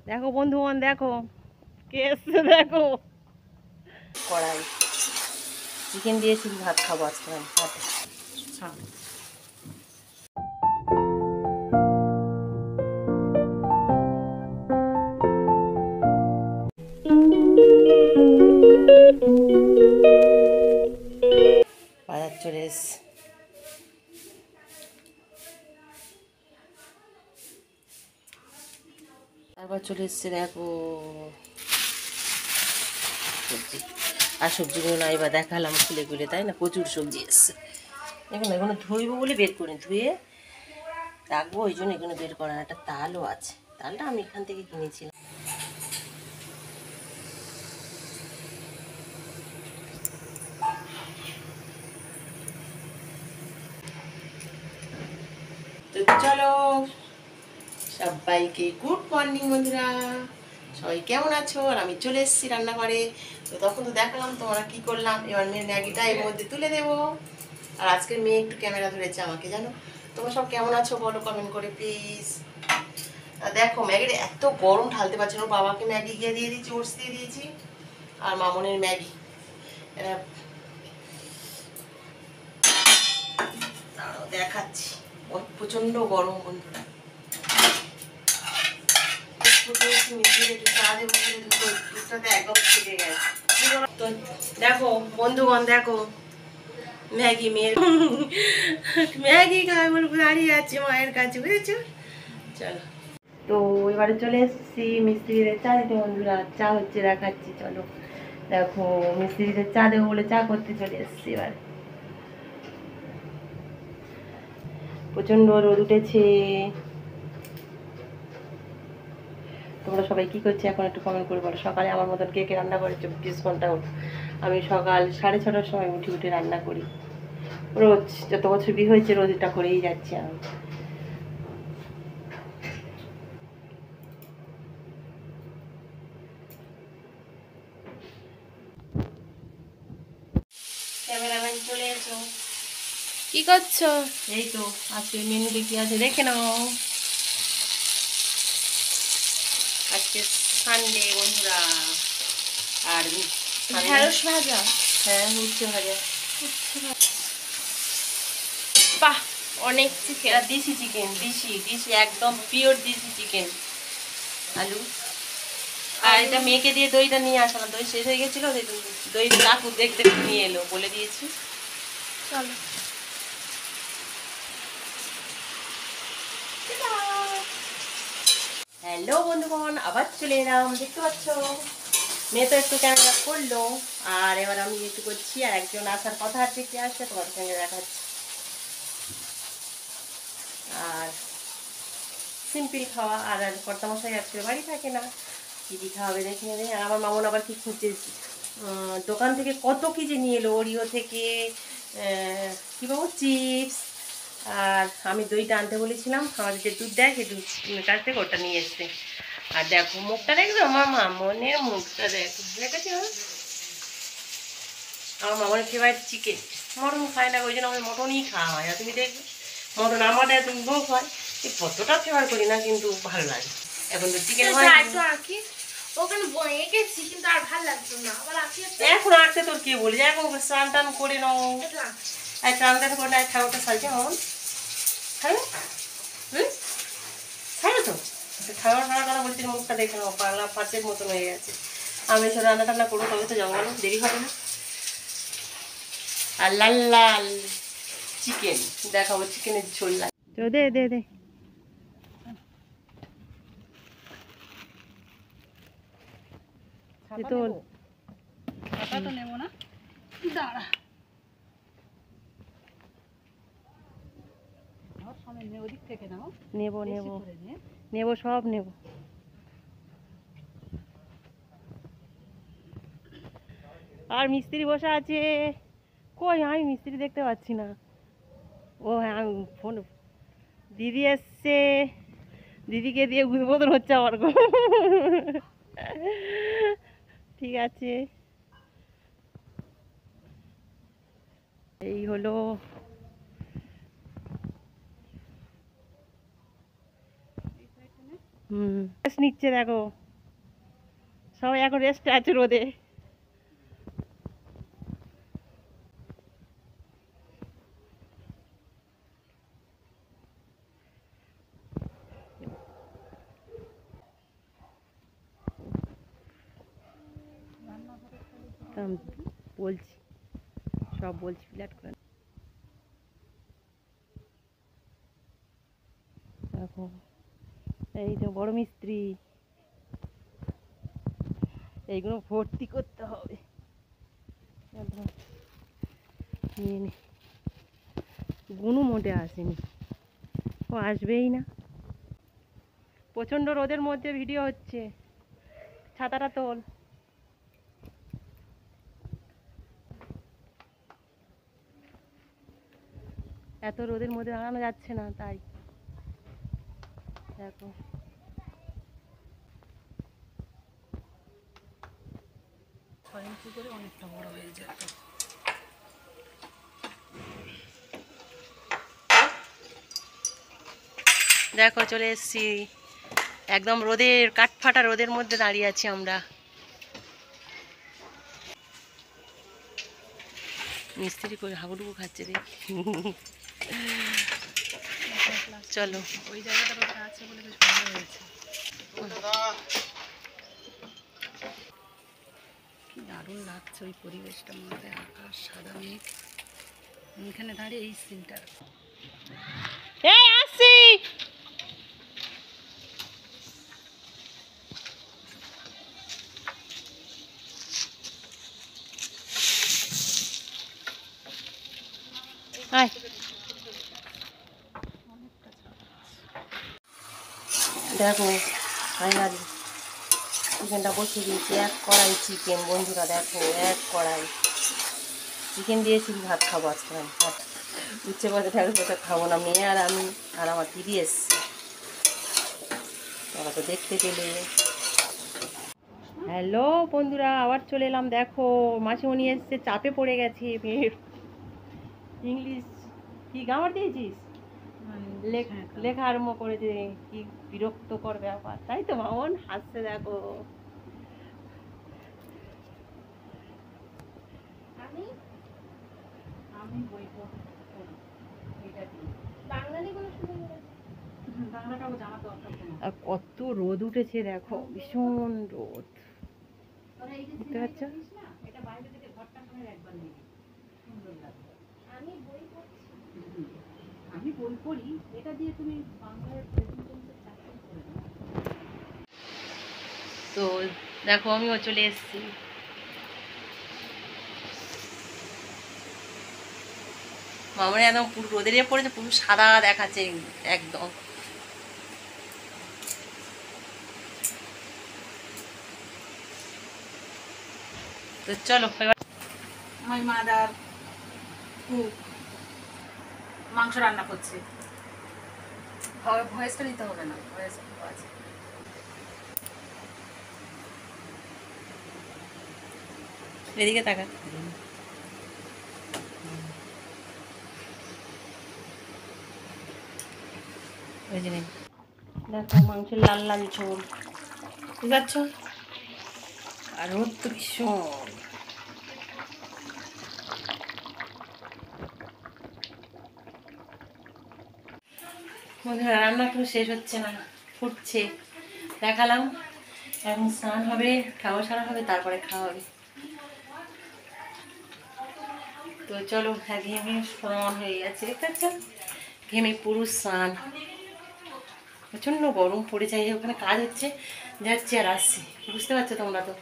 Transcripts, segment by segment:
দেখো বন্ধুগণ, দেখো কে এসছে, দেখো কড়াই চিকেন দিয়েছি, ভাত খাবো আজকে আমি ভাতে। বাজার চলে এসছে, তারপর চলে এসছে দেখো সবজি। আর সবজিগুলো না এবার দেখালাম খুলে খুলে, তাই না? প্রচুর সবজি এসছে। দেখুন এগুলো ধুইবো বলে বের করি, ধুয়ে রাখবো, ওই জন্য এখানে বের করা। একটা তালও আছে, তালটা আমি এখান থেকে কিনেছিলাম। তো চলো, সবাইকে গুড মর্নিং বন্ধুরা, সবাই কেমন আছো? আর আমি চলে এসেছি রান্নাঘরে। তো তখন তো দেখালাম তোমরা কি করলাম। এবার মেয়ের ম্যাগিটা এর মধ্যে তুলে দেবো। আর আজকের মেয়ে একটু ক্যামেরা ধরেছে আমাকে, জানো। তোমরা সব কেমন আছো বলো কমেন্ট করে প্লিজ। দেখো ম্যাগিটা এত গরম, ঢালতে পারছি না। ওর বাবাকে ম্যাগি গিয়ে দিয়ে দিয়েছি, ওটস দিয়ে দিয়েছি, আর মামনের ম্যাগি। দেখাচ্ছি, প্রচন্ড গরম বন্ধুরা। তো দেখো বন্ধুগণ, দেখো ম্যাগি, মেয়ের ম্যাগি খাবে বলে দাঁড়িয়ে আছে মায়ের কাছে, বুঝেছো? চলো, তো এবারে চলে এসেছি মিস্ত্রিদের চা দিতে বন্ধুরা। চা হচ্ছে, দেখাচ্ছি চলো। দেখো মিস্ত্রিদের চা দেবো বলে চা করতে চলে এসেছি। এবার প্রচন্ড রোদ উঠেছে। তোমরা সবাই কি করছো এখন একটু কমেন্ট করে বলো। সকালে আমার মতন কে কে রান্না করে 24 ঘন্টা উঠো? আমি সকাল 6:30টার সময় উঠে উঠে রান্না করি রোজ। যত বছর বিয়ে হয়েছে রোজ এটা করেই যাচ্ছি আমি। ক্যামেরাম্যান চলে এসো। কি করছো? এই তো আজকে মেনুতে কি আছে দেখে নাও। আজকে সানডে বন্ধুরা। আর ঢেঁড়স ভাজা। হ্যাঁ, উচ্ছে ভাজা। বাহ, অনেক চিকেন। এটা দেশি চিকেন, দেশি দেশি একদম পিওর দেশি চিকেন। আলু। আর এটা মেয়েকে দিয়ে দইটা নিয়ে আসলাম, দই শেষ হয়ে গেছিল, দই কাকু দেখতে নিয়ে এলো, বলে দিয়েছি। চলো। হ্যালো বন্ধুগণ, আবার চলে এলাম, দেখতে পাচ্ছ। মেয়ে তো একটু ক্যামেরা করলো, আর এবার আমি একটু করছি। আর একজন আসার কথা আছে, কে আসছে তোমার সঙ্গে দেখাচ্ছি। আর সিম্পল খাওয়া। আর কর্তামশাই আজকে বাড়ি থাকে না, কী কী খাওয়াবে দেখে নেবে। আর আমার মামুন আবার কি খুঁজছে, দোকান থেকে কত কি যে নিয়ে এলো, ওরিও থেকে কী বলবো চিপস। আর আমি দইটা আনতে বলেছিলাম, আমাদের যে দুধ দেয় সেই দুধ কাছ থেকে ওটা নিয়ে এসছে। আর দেখো মুখটা দেখবে আমার মামনের মুখটা, দেখো দেখেছি। আমার মামনের ফেভারিট চিকেন। মটন খায় না, ওই জন্য আমার মটনই খাওয়া হয়। আর তুমি দেখবে মটন আমার এত ভোগ হয়, কতটা ফেভার করি না, কিন্তু ভালো লাগে। এখন তো চিকেন হয় কিন্তু আর ভালো লাগতো না। এখন আঁকতে তোর কে বলি, দেখো স্নান টান করে নাও। স্নান টান করে না, ঠাকুরটা সাজছে মামন, খাবে? খাবে তো? ঠাকুর খাওয়ার কথা বলছি, মুখটা দেখে নাও, পাগলা পাঁচের মতন হয়ে গেছে। আমি এসব রান্না টান্না করবো, তবে তো যাবো, বলো দেরি হবে না। আর লাল লাল চিকেন দেখাবো, চিকেনের ঝোল লাগে। দে দে দে নেবো না, দাঁড়া। নেবো নেবো নেবো, সব নেবো। আর মিস্ত্রি বসে আছে, কই আমি মিস্ত্রি দেখতে পাচ্ছি না। ও হ্যাঁ, আমি ফোন, দিদি এসছে, দিদিকে দিয়ে উদ্বোধন হচ্ছে আমার। ঠিক আছে, এই হলো। রেস্ট নিচ্ছে দেখো, সবাই এখন রেস্টে আছে রোদে। বলছি, সব বলছি, ফ্ল্যাট করে দেখো। এই তো বড় মিস্ত্রি, এইগুলো ভর্তি করতে হবে। নিয়ে নে, গুনু মোটে আসেনি, ও আসবেই না। প্রচণ্ড রোদের মধ্যে ভিডিও হচ্ছে, ছাতাটা তোল। এত রোদের মধ্যে দাঁড়ানো যাচ্ছে না, তাই দেখো। অনেকটা বড় হয়ে যায়। দেখো চলে এসছি, একদম রোদের কাঠফাটা রোদের মধ্যে দাঁড়িয়ে আছি আমরা। মিস্ত্রি করে হাবুডুবু খাচ্ছে রে। চলো, ওই জায়গাটা আছে বলে বেশ ভালো হয়েছে। কি দারুণ লাগছে ওই পরিবেশটার মধ্যে, আকাশ সাদা মেঘ, এখানে দাঁড়িয়ে এই সিনটা। এই আসছি। দেখো ফাইনালি চিকেনটা বসিয়ে দিয়েছি, এক কড়াই চিকেন বন্ধুরা। দেখো এক কড়াই চিকেন দিয়ে শুধু ভাত খাবো আজকে আমি। ইচ্ছে করতে ঠেলে কোথাও খাবো না, মেয়ে আর আমি আর আমার দিদি এসছে, তোরা তো দেখতে পেলে। হ্যালো বন্ধুরা, আবার চলে এলাম। দেখো মাসিমণি এসছে, চাপে পড়ে গেছে মেয়ের। ইংলিশ কি গ্রামার দিয়েছিস? লেখা আরম্ভ করেছে, কি বিরক্তকর ব্যাপার, তাই তো মামন হাসছে দেখো। আমি বই পড়ি, এটা দিয়ে বাংলাটাও জানা দরকার। আর কত রোদ উঠেছে দেখো, ভীষণ রোদ, বুঝতে পারছো? এটা বাইরে থেকে ঘরটা করে একবার নিবি, সুন্দর লাগবে। আমি বই পড়ি, এটা দিয়ে তুমি বাংলায় প্রেজেন্টেশন চাকরি করে নাও। তো দেখো আমিও চলে এসেছি। মামনি একদম পুরো রোদে পড়েছে, পুরো সাদা দেখাচ্ছে একদম। তো চলো এবার মাই মাদার কুক মাংস রান্না করছে। ভয়েসটা দিতে হবে না, ভয়েস আছে। এদিকে তাকা। দেখো মাংসের লাল লাল ঝোল, বুঝতে পারছো? আর রোদ তো ভীষণ। বন্ধুরা রান্না তো শেষ হচ্ছে না, ফুটছে, দেখালাম। এখন স্নান হবে, খাওয়া সারা হবে, তারপরে খাওয়া হবে। তো চলো, ঘেমে স্নান হয়ে গেছে, দেখতে পাচ্ছ? ঘেমে পুরো স্নান। প্রচণ্ড গরম পড়ে যায়, ওখানে কাজ হচ্ছে, যাচ্ছে আর আসছে, বুঝতে পারছো তোমরা তো।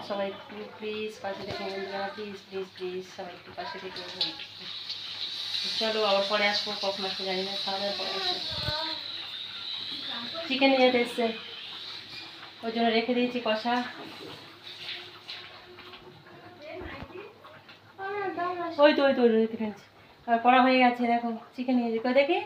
সবাই একটু প্লিজ পাশে থেকে বন্ধুরা, প্লিজ প্লিজ প্লিজ সবাই একটু পাশে থেকে। চলো আবার পরে আসবো, কখন আসবো জানি না, খাওয়া দাওয়ার পরে আসবো। চিকেন নিয়ে যেতে এসছে, ওই জন্য রেখে দিয়েছি কষা। ওই তো ওই তো রেখে ফেলছি, আর কড়া হয়ে গেছে। দেখো চিকেন নিয়ে যেতে দেখি,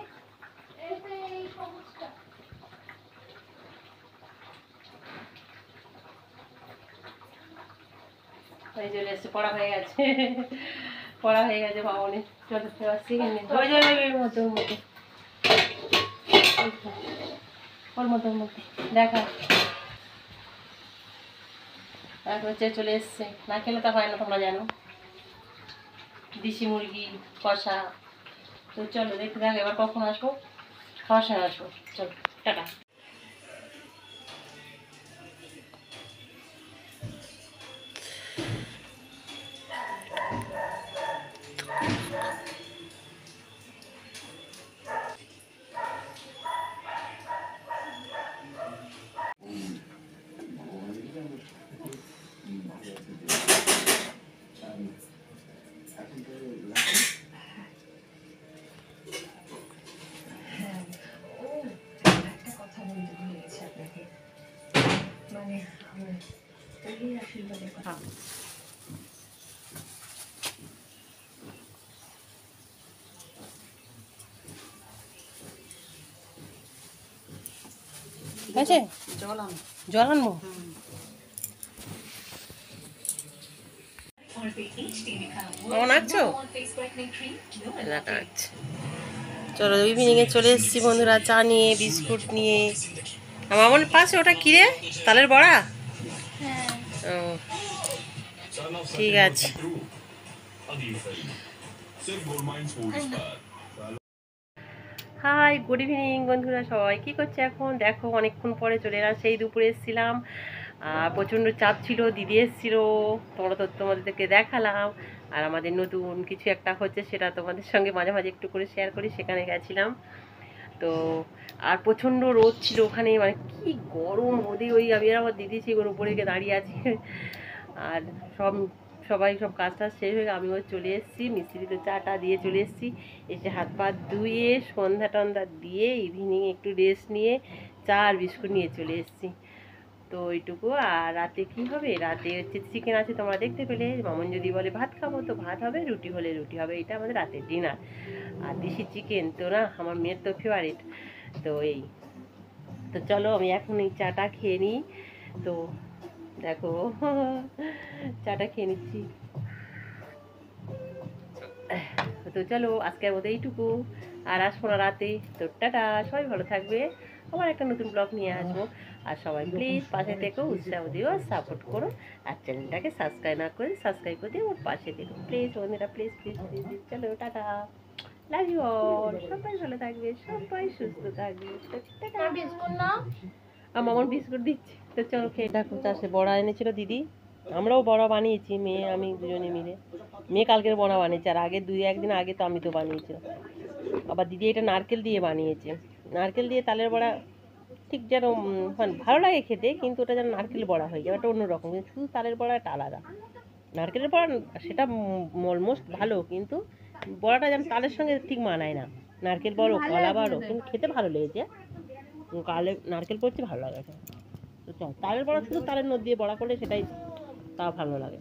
ওই চলে এসছে, পড়া হয়ে গেছে, পড়া হয়ে গেছে মামনি। চলো এবার শিখে নি। ওই যে ওর মধ্যে ওর মধ্যে দেখা তারপরে চলে এসছে। না খেলে তো হয় না, তোমরা জানো, দেশি মুরগি কষা। তো চলো দেখতে থাকো, এবার কখন আসবো, খাওয়ার সময় আসবো। চলো টাটা। আছে জল আনবো। কেমন আছো? চলো ইভিনিংয়ে চলে এসেছি বন্ধুরা, চা নিয়ে, বিস্কুট নিয়ে। আমার পাশে ওটা কিরে, তালের বড়া? ও ঠিক আছে। হাই, গুড ইভিনিং বন্ধুরা, সবাই কী করছে এখন? দেখো অনেকক্ষণ পরে চলে এলাম, সেই দুপুরে এসেছিলাম, প্রচণ্ড চাপ ছিল, দিদি এসেছিলো, তোমাদেরকে দেখালাম। আর আমাদের নতুন কিছু একটা হচ্ছে, সেটা তোমাদের সঙ্গে মাঝে মাঝে একটু করে শেয়ার করি, সেখানে গেছিলাম। তো আর প্রচণ্ড রোদ ছিল ওখানে, মানে কি গরম রোদে, ওই আমি আর আমার দিদি সেই উপরে গিয়ে দাঁড়িয়ে আছি। আর সবাই সব কাজ টাজ শেষ হয়ে আমিও চলে এসেছি, মিস্ত্রিতে চাটা দিয়ে চলে এসেছি। এসে হাত পা ধুয়ে সন্ধ্যা টন্ধা দিয়ে ইভিনিং একটু রেস্ট নিয়ে চা আর বিস্কুট নিয়ে চলে এসেছি। তো ওইটুকু। আর রাতে কি হবে, রাতে হচ্ছে চিকেন আছে, তোমরা দেখতে পেলে। মামন যদি বলে ভাত খাবো তো ভাত হবে, রুটি হলে রুটি হবে, এটা আমাদের রাতের ডিনার। আর দেশি চিকেন তো না, আমার মেয়ের তো ফেভারিট। তো এই তো চলো আমি এখন এই চাটা খেয়ে নিই। তো দেখো চাটা খেয়ে নিচ্ছি। তো চলো আজকের মতো এইটুকু, আর আসবো না রাতে। তো টাটা, সবাই ভালো থাকবে, আবার একটা নতুন ব্লগ নিয়ে আসবো। আর সবাই প্লিজ পাশে থেকো, উৎসাহ দিও, সাপোর্ট করো। আর চ্যানেলটাকে সাবস্ক্রাইব না করে সাবস্ক্রাইব করে দিও, ওর পাশে থেকো প্লিজ বন্ধুরা, প্লিজ প্লিজ প্লিজ। চলো টাটা, লাভ ইউ অল, সবাই ভালো থাকবে, সবাই সুস্থ থাকবে। আর মামন বিস্কুট দিচ্ছে। তো চলো খেয়ে দেখো, চাষে বড়া এনেছিল দিদি, আমরাও বড়া বানিয়েছি, মেয়ে আমি দুজনে মিলে। মেয়ে কালকের বড়া বানিয়েছে, আর আগে একদিন আগে তো আমি তো বানিয়েছিলাম। আবার দিদি এটা নারকেল দিয়ে বানিয়েছে, নারকেল দিয়ে তালের বড়া ঠিক যেন ভালো লাগে খেতে, কিন্তু ওটা যেন নারকেল বড়া হয়ে যায়, ওটা অন্যরকম। কিন্তু শুধু তালের বড়াটা আলাদা, নারকেলের বড়া সেটা অলমোস্ট ভালো, কিন্তু বড়াটা যেন তালের সঙ্গে ঠিক মানায় না। নারকেল বড়ো, কলা বড়ো, কিন্তু খেতে ভালো লেগেছে। নারকেল পড়ছে ভালো লাগে। তো চল, তালের বড়া শুধু তালের নদ দিয়ে বড়া করলে সেটাই তা ভালো লাগে।